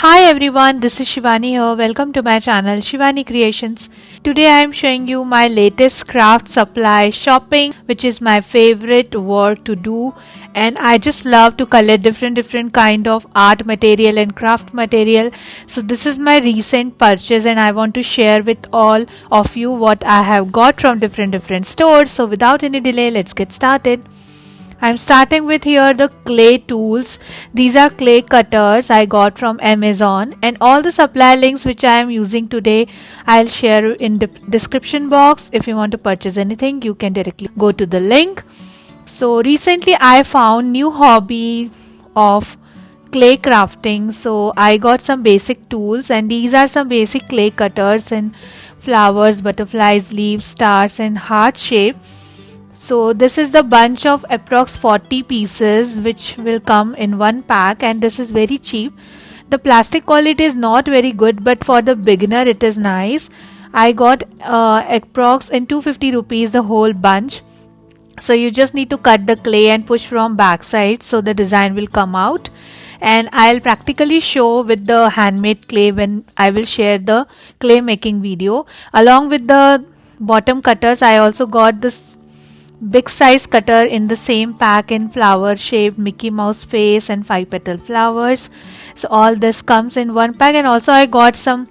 Hi everyone, this is Shivani here. Welcome to my channel Shivani Creations. Today I am showing you my latest craft supply shopping, which is my favorite work to do, and I just love to collect different kind of art material and craft material. So this is my recent purchase and I want to share with all of you what I have got from different stores. So without any delay, let's get started. I'm starting with here the clay tools. These are clay cutters I got from Amazon, and all the supply links which I am using today I'll share in the description box. If you want to purchase anything, you can directly go to the link. So recently I found new hobby of clay crafting, so I got some basic tools, and these are some basic clay cutters and flowers, butterflies, leaves, stars and heart shape. So this is the bunch of approx 40 pieces which will come in one pack, and this is very cheap. The plastic quality is not very good, but for the beginner it is nice. I got approx in 250 rupees the whole bunch. So you just need to cut the clay and push from backside so the design will come out. And I'll practically show with the handmade clay when I will share the clay making video. Along with the bottom cutters, I also got this big size cutter in the same pack in flower shape, Mickey Mouse face and 5 petal flowers. So all this comes in one pack, and also I got some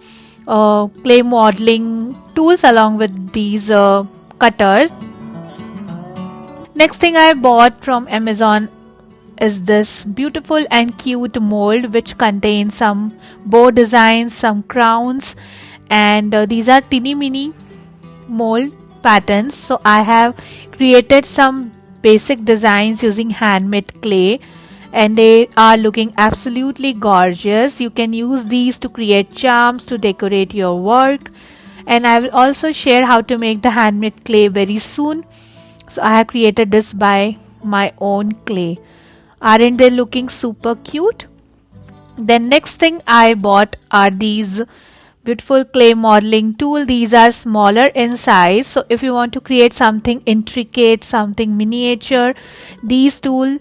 clay modeling tools along with these cutters. Next thing I bought from Amazon is this beautiful and cute mold which contains some bow designs, some crowns, and these are teeny mini mold patterns. So I have created some basic designs using handmade clay, and they are looking absolutely gorgeous. You can use these to create charms to decorate your work, and I will also share how to make the handmade clay very soon. So I have created this by my own clay. Aren't they looking super cute? Then next thing I bought are these beautiful clay modeling tool. These are smaller in size, so if you want to create something intricate, something miniature, these tool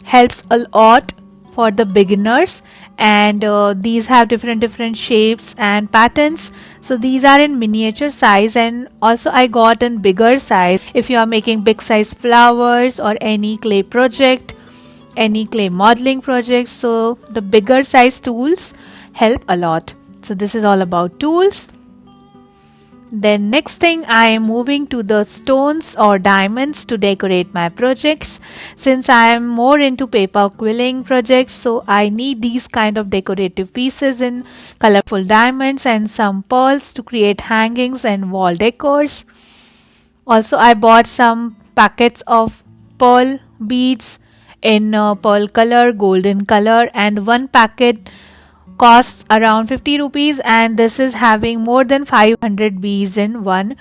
helps a lot for the beginners. And these have different shapes and patterns. So these are in miniature size, and also I got in bigger size if you are making big size flowers or any clay project, any clay modeling project. So the bigger size tools help a lot. So this is all about tools. Then next thing, I am moving to the stones or diamonds to decorate my projects. Since I am more into paper quilling projects, so I need these kind of decorative pieces in colorful diamonds and some pearls to create hangings and wall decors. Also I bought some packets of pearl beads in pearl color, golden color, and one packet costs around 50 rupees, and this is having more than 500 beads in one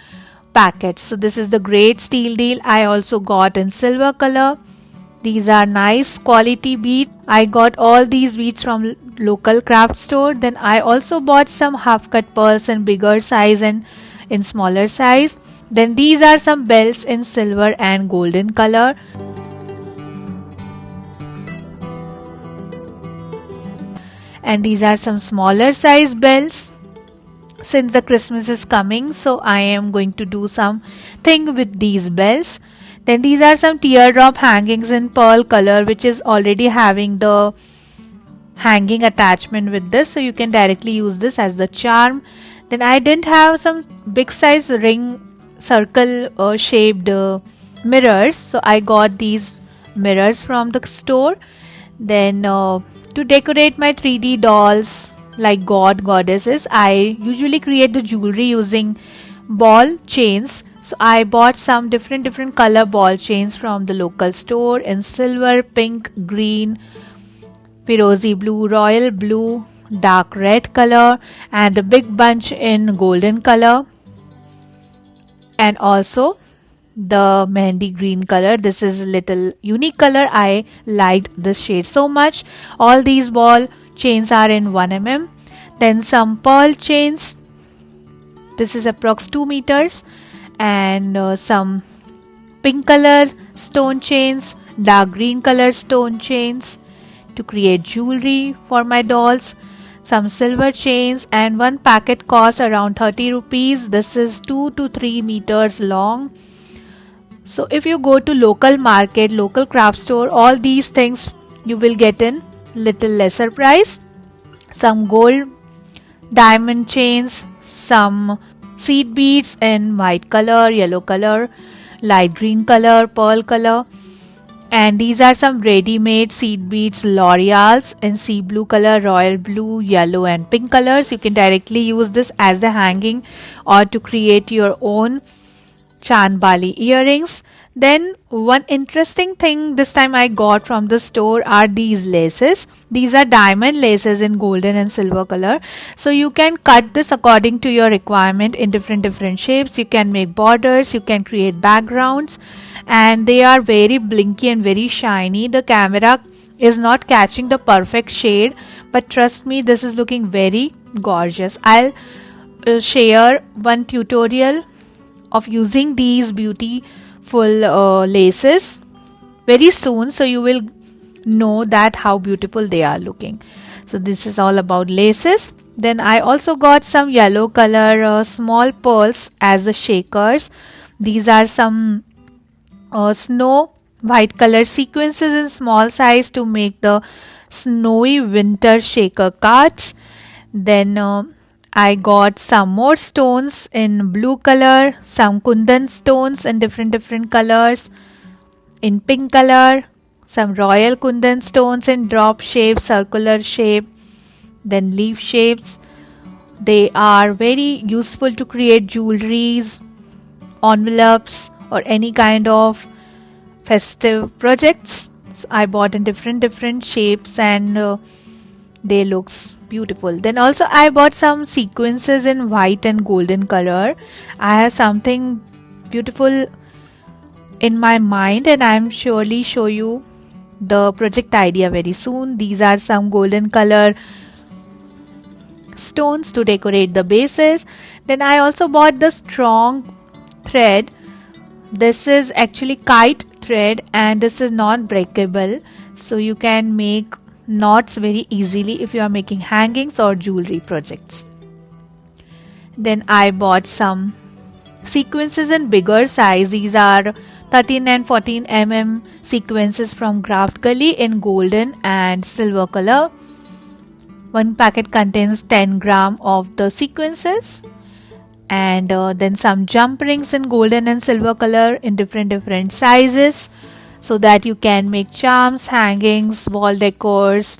packet. So this is the great steal deal. I also got in silver color. These are nice quality beads. I got all these beads from local craft store. Then I also bought some half cut pearls in bigger size and in smaller size. Then these are some bells in silver and golden color. And these are some smaller size bells. Since the Christmas is coming, so I am going to do something with these bells. Then these are some teardrop hangings in pearl color, which is already having the hanging attachment with this, so you can directly use this as the charm. Then I didn't have some big size ring circle shaped mirrors, so I got these mirrors from the store. Then to decorate my 3D dolls like goddesses, I usually create the jewelry using ball chains. So I bought some different color ball chains from the local store in silver, pink, green, firozi blue, royal blue, dark red color, and a big bunch in golden color, and also the mehendi green color. This is a little unique color. I liked this shade so much. All these ball chains are in 1 mm. Then some pearl chains. This is approx 2 meters, and some pink color stone chains, dark green color stone chains to create jewelry for my dolls. some silver chains, and one packet costs around 30 rupees. This is 2 to 3 meters long. So if you go to local market, local craft store, all these things you will get in little lesser price. Some gold diamond chains, some seed beads in white color, yellow color, light green color, pearl color, and these are some ready-made seed beads, L'Oreal's in sea blue color, royal blue, yellow and pink colors. You can directly use this as the hanging or to create your own Chan Bali earrings. Then one interesting thing this time I got from the store are these laces. These are diamond laces in golden and silver color. So you can cut this according to your requirement in different shapes. You can make borders, you can create backgrounds, and they are very blinky and very shiny. The camera is not catching the perfect shade, but trust me, this is looking very gorgeous. I'll share one tutorial of using these beautiful laces very soon, so you will know that how beautiful they are looking. So this is all about laces. Then I also got some yellow color small pearls as the shakers. These are some snow white color sequences in small size to make the snowy winter shaker cards. Then I got some more stones in blue color, some Kundan stones in different colors, in pink color, some royal Kundan stones in drop shape, circular shape, then leaf shapes. They are very useful to create jewelries, envelopes, or any kind of festive projects. So I bought in different shapes, and they looks beautiful. Then also I bought some sequences in white and golden color. I have something beautiful in my mind, and I am surely show you the project idea very soon. These are some golden color stones to decorate the bases. Then I also bought the strong thread. This is actually kite thread, and this is non-breakable, so you can make knots very easily if you are making hangings or jewelry projects. Then I bought some sequences in bigger size. These are 13 and 14 sequences from Craft Gully in golden and silver color. One packet contains 10 gram of the sequences, and then some jump rings in golden and silver color in different sizes, so that you can make charms, hangings, wall decors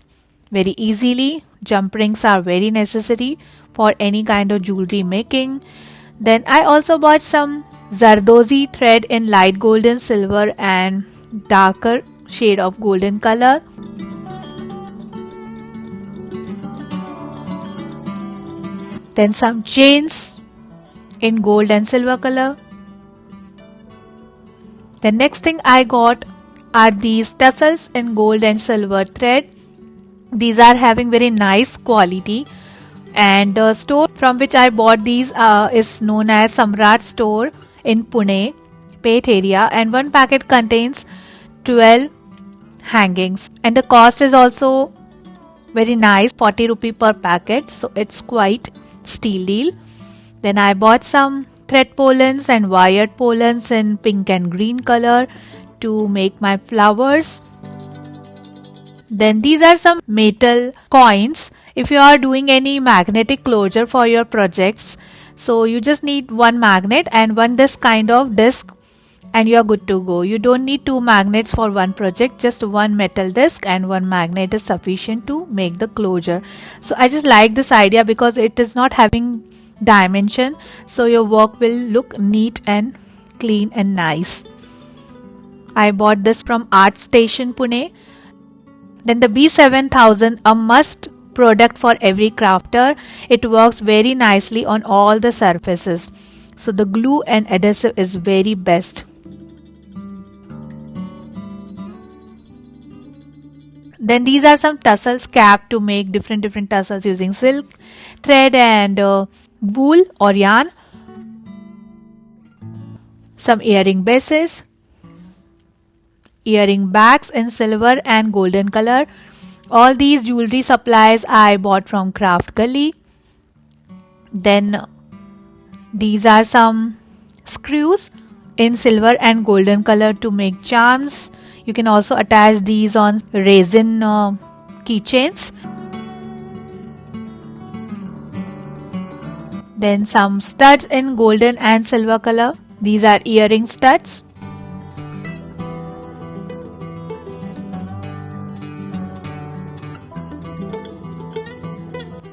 very easily. Jump rings are very necessary for any kind of jewelry making. Then I also bought some Zardozi thread in light golden, silver and darker shade of golden color. Then some chains in gold and silver color. The next thing I got are these tassels in gold and silver thread. These are having very nice quality, and the store from which I bought these is known as Samrat store in Pune, Pet area, and one packet contains 12 hangings, and the cost is also very nice, 40 rupee per packet, so it's quite steal deal. Then I bought some thread pollens and wired pollens in pink and green color to make my flowers. Then these are some metal coins. If you are doing any magnetic closure for your projects, so you just need one magnet and one this kind of disc, and you are good to go. You don't need two magnets for one project, just one metal disc and one magnet is sufficient to make the closure. So I just like this idea because it is not having dimension, so your work will look neat and clean and nice. I bought this from Art Station Pune. Then the B7000, a must product for every crafter. It works very nicely on all the surfaces, so the glue and adhesive is very best. Then these are some tassels cap to make different tassels using silk, thread and wool or yarn. Some earring bases, earring bags in silver and golden color, All these jewelry supplies I bought from Craft Gully. Then these are some screws in silver and golden color to make charms. You can also attach these on resin keychains. Then some studs in golden and silver color. These are earring studs.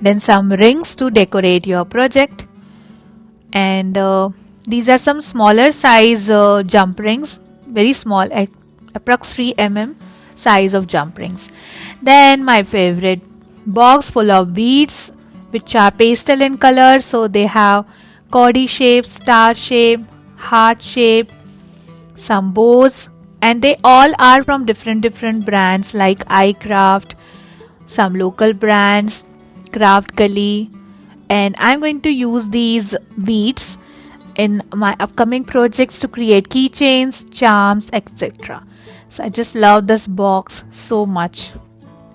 Then some rings to decorate your project. And these are some smaller size jump rings, very small, approx 3 mm size of jump rings. Then my favorite box full of beads, which are pastel in color. So they have cordy shape, star shape, heart shape, some bows, and they all are from different brands like iCraft, some local brands, Craft Gully. And I'm going to use these beads in my upcoming projects to create keychains, charms, etc. So I just love this box so much.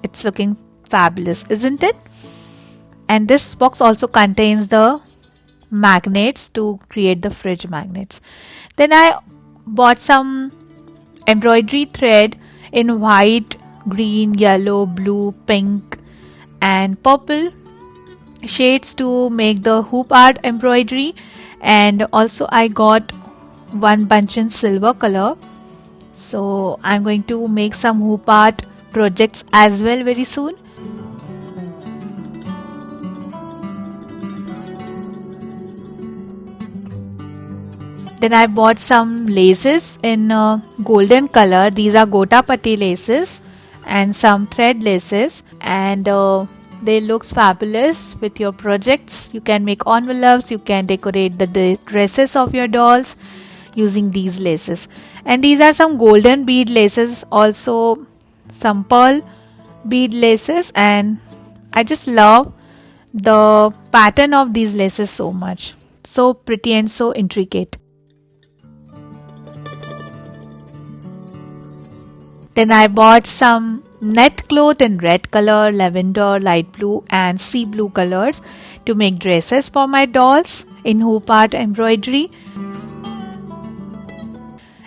It's looking fabulous, isn't it? And this box also contains the magnets to create the fridge magnets. Then I bought some embroidery thread in white, green, yellow, blue, pink and purple shades to make the hoop art embroidery. And also I got one bunch in silver color. So I'm going to make some hoop art projects as well very soon. Then I bought some laces in golden color. These are gota patti laces and some thread laces, and they look fabulous with your projects. You can make envelopes, you can decorate the dresses of your dolls using these laces. And these are some golden bead laces, also some pearl bead laces, and I just love the pattern of these laces so much. So pretty and so intricate. Then I bought some net cloth in red color, lavender, light blue and sea blue colors to make dresses for my dolls in hoop art embroidery.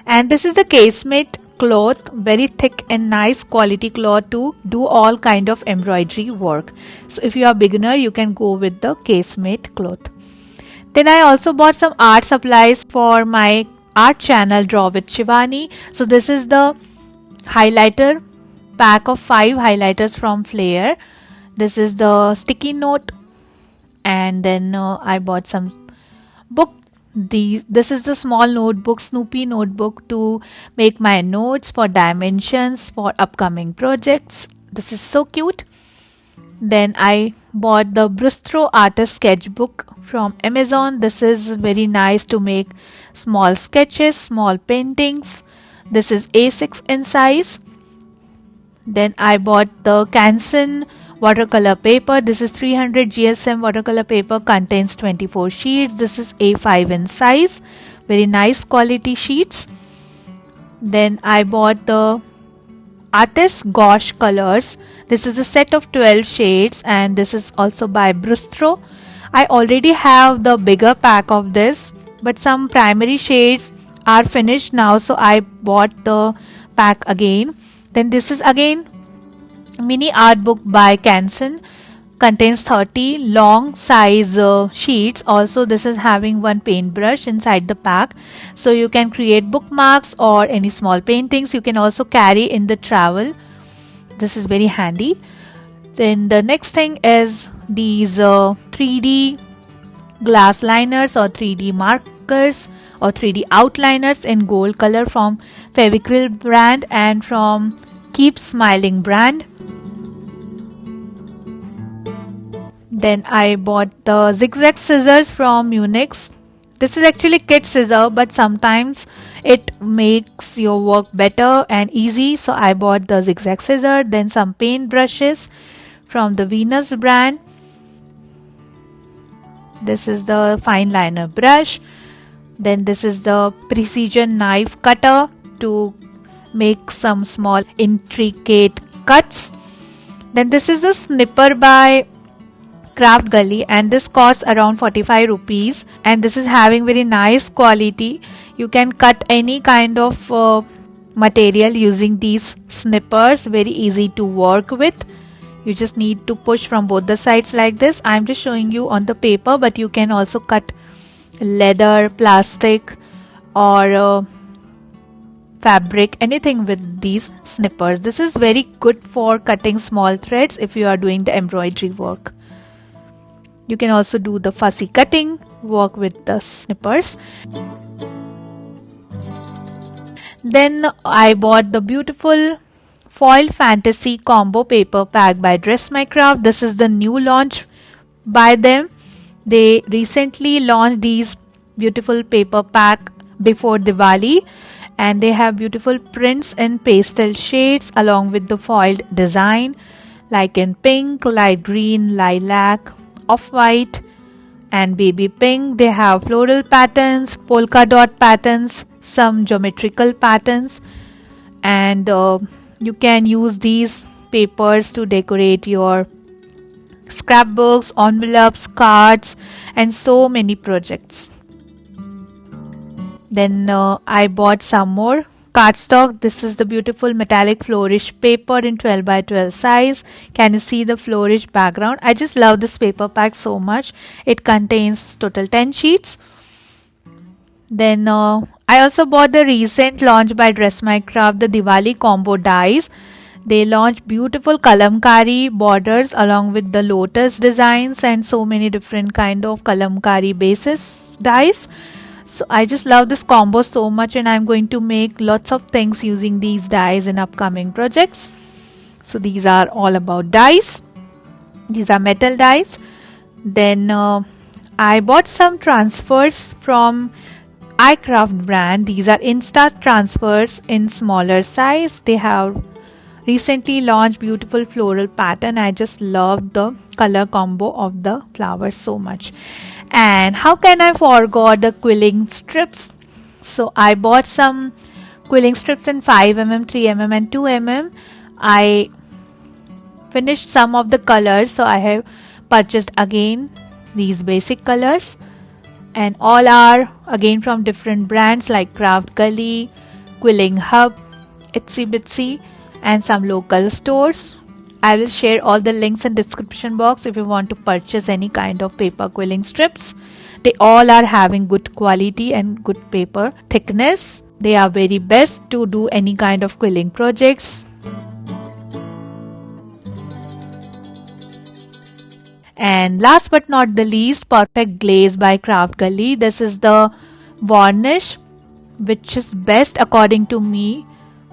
And this is the casemate cloth, very thick and nice quality cloth to do all kind of embroidery work. So if you are beginner, you can go with the casemate cloth. Then I also bought some art supplies for my art channel Draw with Shivani. So this is the highlighter pack of 5 highlighters from Flair. This is the sticky note, and then I bought some book. This is the small notebook, Snoopy notebook, to make my notes for dimensions for upcoming projects. This is so cute. Then I bought the Bristro artist sketchbook from Amazon. This is very nice to make small sketches, small paintings. This is A6 in size. Then I bought the Canson watercolor paper. This is 300 GSM watercolor paper, contains 24 sheets. This is A5 in size. Very nice quality sheets. Then I bought the Artist Gouache colors. This is a set of 12 shades, and this is also by Bristro. I already have the bigger pack of this, but some primary shades are finished now, so I bought the pack again. Then this is again mini art book by Canson, contains 30 long size sheets. Also this is having one paintbrush inside the pack, so you can create bookmarks or any small paintings. You can also carry in the travel. This is very handy. Then the next thing is these 3D glass liners or 3D markers or 3D outliners in gold color from Fevicryl brand and from Keep Smiling brand. Then I bought the zigzag scissors from Unix. This is actually kit scissor, but sometimes it makes your work better and easy, so I bought the zigzag scissor. Then some paint brushes from the Venus brand. This is the fine liner brush. Then this is the precision knife cutter to make some small intricate cuts. Then this is the snipper by Craft Gully, and this costs around 45 rupees, and this is having very nice quality. You can cut any kind of material using these snippers, very easy to work with. You just need to push from both the sides like this. I'm just showing you on the paper, but you can also cut leather, plastic, or fabric, anything with these snippers. This is very good for cutting small threads if you are doing the embroidery work. You can also do the fussy cutting work with the snippers. Then I bought the beautiful foil fantasy combo paper pack by Dress My Craft. This is the new launch by them. They recently launched these beautiful paper pack before Diwali, and they have beautiful prints in pastel shades along with the foiled design like in pink, light green, lilac, off-white and baby pink. They have floral patterns, polka dot patterns, some geometrical patterns, and you can use these papers to decorate your scrapbooks, envelopes, cards, and so many projects. Then I bought some more cardstock. This is the beautiful metallic flourish paper in 12 by 12 size. Can you see the flourish background? I just love this paper pack so much. It contains total 10 sheets. Then I also bought the recent launch by Dress My Craft, the Diwali combo dies. They launched beautiful Kalamkari borders along with the lotus designs and so many different kind of Kalamkari bases dies. So I just love this combo so much, and I'm going to make lots of things using these dies in upcoming projects. So these are all about dies. These are metal dies. Then I bought some transfers from iCraft brand. These are Insta transfers in smaller size. They have recently launched beautiful floral pattern. I just love the color combo of the flowers so much. And how can I forget the quilling strips? So I bought some quilling strips in 5mm, 3mm and 2mm. I finished some of the colors, so I have purchased again these basic colors, and all are again from different brands like Craft Gully, Quilling Hub, Itsy Bitsy and some local stores. I will share all the links in description box if you want to purchase any kind of paper quilling strips. They all are having good quality and good paper thickness. They are very best to do any kind of quilling projects. And last but not the least, Perfect Glaze by Craft Gully. This is the varnish which is best according to me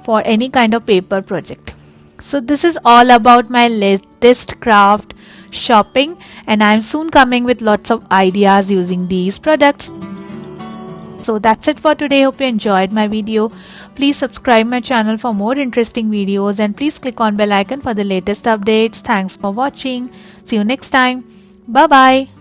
for any kind of paper project. So this is all about my latest craft shopping, and I'm soon coming with lots of ideas using these products. So that's it for today. Hope you enjoyed my video. Please subscribe my channel for more interesting videos, and please click on bell icon for the latest updates. Thanks for watching. See you next time. Bye bye.